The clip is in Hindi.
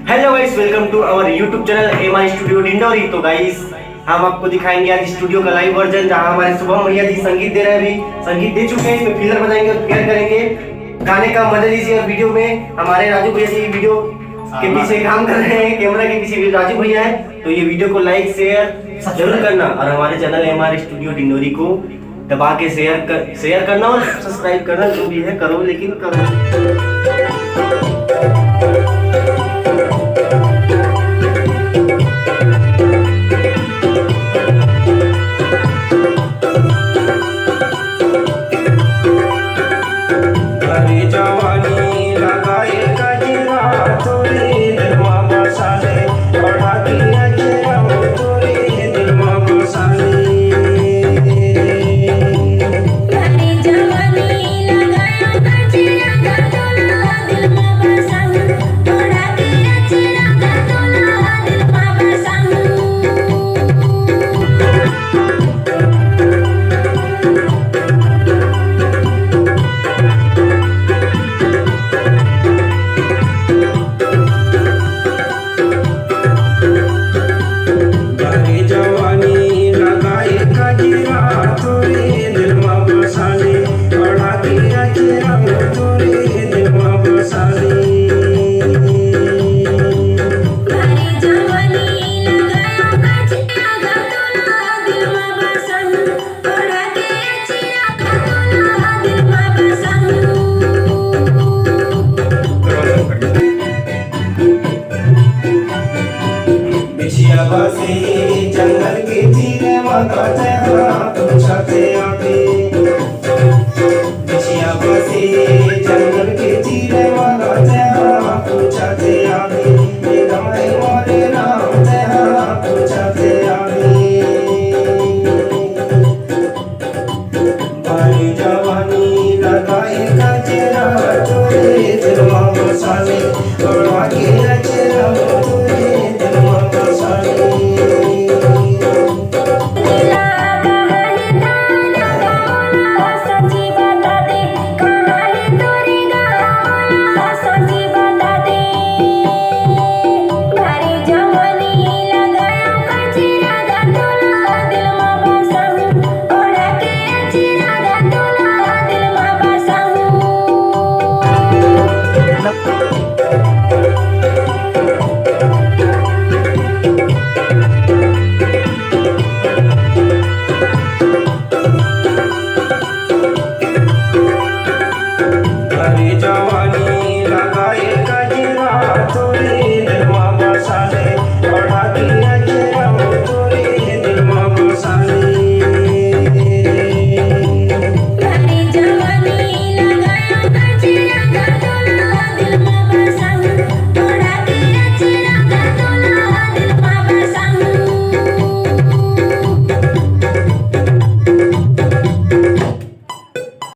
Hello guys, welcome to our YouTube channel M I studio Dindori. तो गाइस हम आपको दिखाएंगे आज स्टूडियो का लाइव वर्जन, जहां हमारे शुभम भैया जी संगीत दे रहे हैं। अभी संगीत दे चुके हैं, इसमें फिलर बजाएंगे और प्यार करेंगे। गाने का मजा लीजिए। और वीडियो में हमारे राजू भैया जी वीडियो के पीछे काम कर रहे हैं, कैमरा के पीछे भी राजू भैया है। तो ये वीडियो को लाइक शेयर जरूर करना और हमारे channel M I studio Dindori को दबा के शेयर करना और सब्सक्राइब करना। जो भी है करो, लेकिन करो। जंगल के जीने वाला तुझे आके बिछिया बसे जंगल के जीने वाला तुझे आके मेरा मोरे नाम तुझे आके भाई जवानी लगाए गजरा चोरे दिल में बसाले और आगे